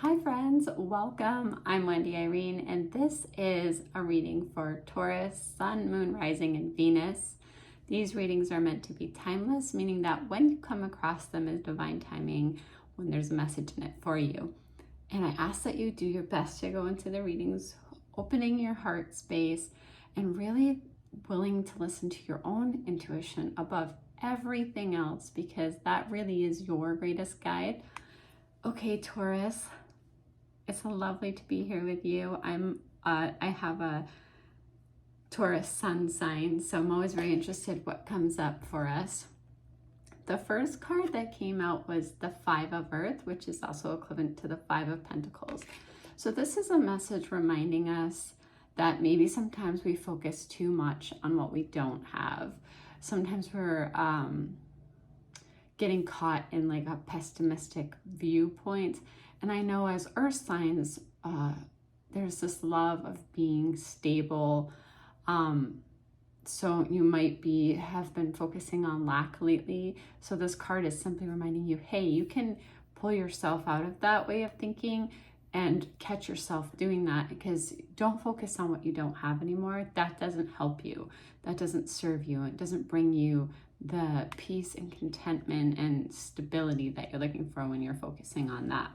Hi friends, welcome. I'm Wendy Irene and this is a reading for Taurus, Sun, Moon, Rising, and Venus. These readings are meant to be timeless, meaning that when you come across them as divine timing, when there's a message in it for you. And I ask that you do your best to go into the readings, opening your heart space and really willing to listen to your own intuition above everything else, because that really is your greatest guide. Okay, Taurus. It's lovely to be here with you. I have a Taurus sun sign, so I'm always very interested what comes up for us. The first card that came out was the Five of Earth, which is also equivalent to the Five of Pentacles. So this is a message reminding us that maybe sometimes we focus too much on what we don't have. Sometimes we're getting caught in like a pessimistic viewpoint. And I know as earth signs, there's this love of being stable. So you might have been focusing on lack lately. So this card is simply reminding you, hey, you can pull yourself out of that way of thinking and catch yourself doing that, because don't focus on what you don't have anymore. That doesn't help you. That doesn't serve you. It doesn't bring you the peace and contentment and stability that you're looking for when you're focusing on that.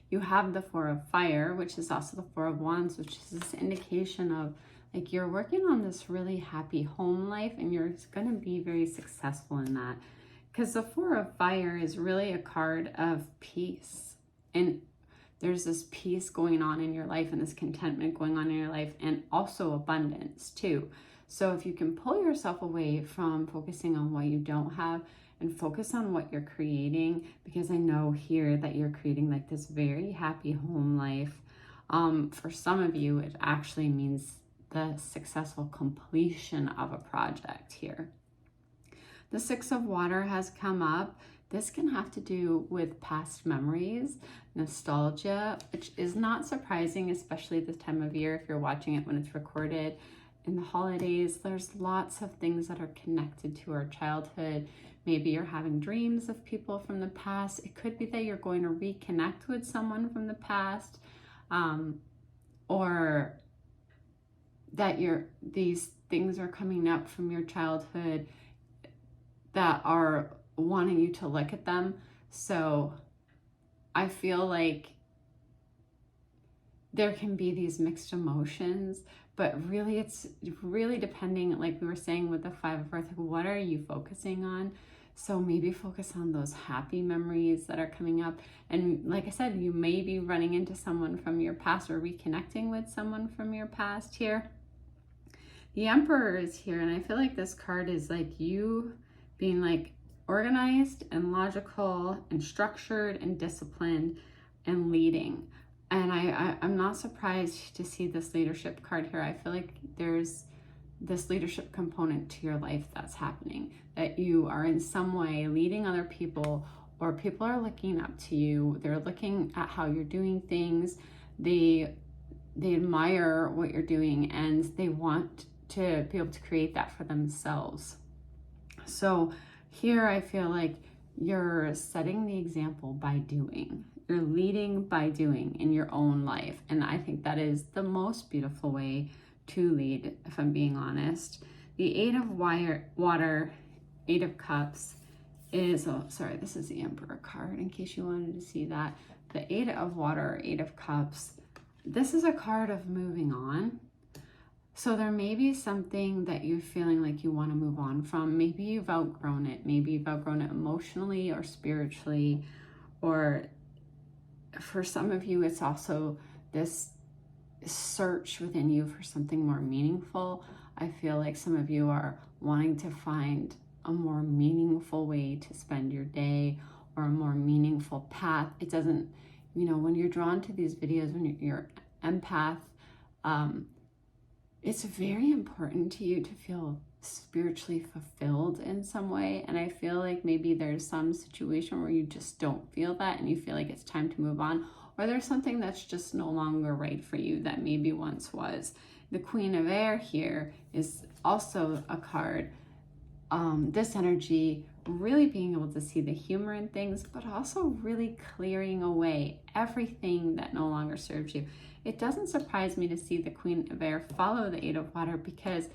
You have the Four of Fire, which is also the Four of Wands, which is this indication of like you're working on this really happy home life and you're going to be very successful in that, because the Four of Fire is really a card of peace, and there's this peace going on in your life and this contentment going on in your life, and also abundance too. So if you can pull yourself away from focusing on what you don't have and focus on what you're creating, because I know here that you're creating like this very happy home life. For some of you, it actually means the successful completion of a project here. The Six of Water has come up. This can have to do with past memories, nostalgia, which is not surprising, especially this time of year if you're watching it when it's recorded. In the holidays, there's lots of things that are connected to our childhood. Maybe you're having dreams of people from the past. It could be that you're going to reconnect with someone from the past, or that these things are coming up from your childhood that are wanting you to look at them. So I feel like there can be these mixed emotions, but really it's really depending, like we were saying with the Five of Earth, like what are you focusing on? So maybe focus on those happy memories that are coming up. And like I said, you may be running into someone from your past or reconnecting with someone from your past here. The Emperor is here, and I feel like this card is like you being like organized and logical and structured and disciplined and leading. And I'm not surprised to see this leadership card here. I feel like there's this leadership component to your life that's happening, that you are in some way leading other people, or people are looking up to you. They're looking at how you're doing things. They admire what you're doing, and they want to be able to create that for themselves. So here I feel like you're setting the example by doing. You're leading by doing in your own life. And I think that is the most beautiful way to lead, if I'm being honest. The Eight of Water, Eight of Cups is, oh, sorry, this is the Emperor card in case you wanted to see that. The Eight of Water, Eight of Cups, this is a card of moving on. So there may be something that you're feeling like you want to move on from. Maybe you've outgrown it. Maybe you've outgrown it emotionally or spiritually, or for some of you, it's also this search within you for something more meaningful. I feel like some of you are wanting to find a more meaningful way to spend your day, or a more meaningful path. It doesn't, when you're drawn to these videos, when you're empath, it's very important to you to feel spiritually fulfilled in some way. And I feel like maybe there's some situation where you just don't feel that and you feel like it's time to move on, or there's something that's just no longer right for you that maybe once was. The Queen of Air here is also a card this energy really being able to see the humor in things, but also really clearing away everything that no longer serves you. It doesn't surprise me to see the Queen of Air follow the Eight of Water, because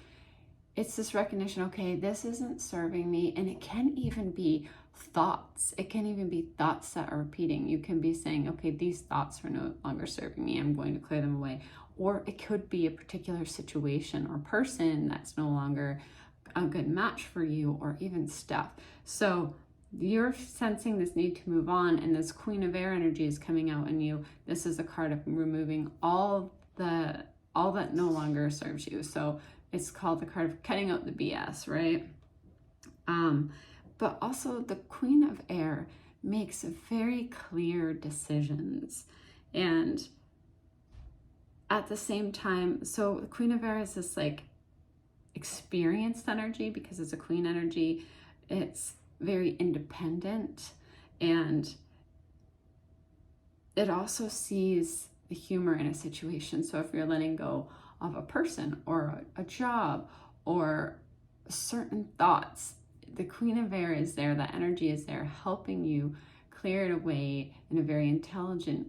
it's this recognition, okay, this isn't serving me. And it can even be thoughts. It can even be thoughts that are repeating. You can be saying, okay, these thoughts are no longer serving me. I'm going to clear them away. Or it could be a particular situation or person that's no longer a good match for you, or even stuff. So you're sensing this need to move on, and this Queen of Air energy is coming out in you. This is a card of removing all that no longer serves you. So it's called the card of cutting out the BS, right? But also the Queen of Air makes very clear decisions. And at the same time, so the Queen of Air is this like experienced energy, because it's a queen energy. It's very independent, and it also sees the humor in a situation. So if you're letting go of a person or a job or certain thoughts, the Queen of Air is there, that energy is there, helping you clear it away in a very intelligent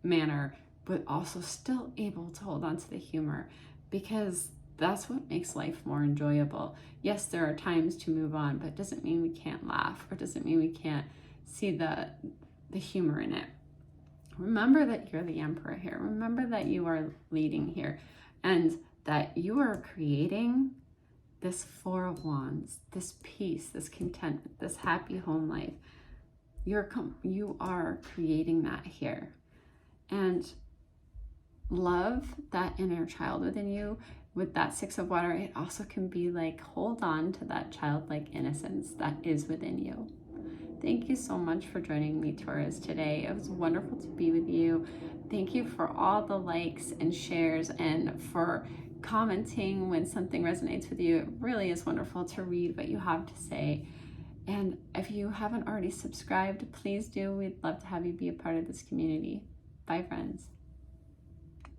manner, but also still able to hold on to the humor, because that's what makes life more enjoyable. Yes, there are times to move on, but it doesn't mean we can't laugh, or doesn't mean we can't see the humor in it. Remember that you're the Emperor here. Remember that you are leading here, and that you are creating this Four of Wands, this peace, this contentment, this happy home life. You are creating that here. And love that inner child within you. With that Six of Water, it also can be like, hold on to that childlike innocence that is within you. Thank you so much for joining me, Taurus, today. It was wonderful to be with you. Thank you for all the likes and shares, and for commenting when something resonates with you. It really is wonderful to read what you have to say. And if you haven't already subscribed, please do. We'd love to have you be a part of this community. Bye, friends.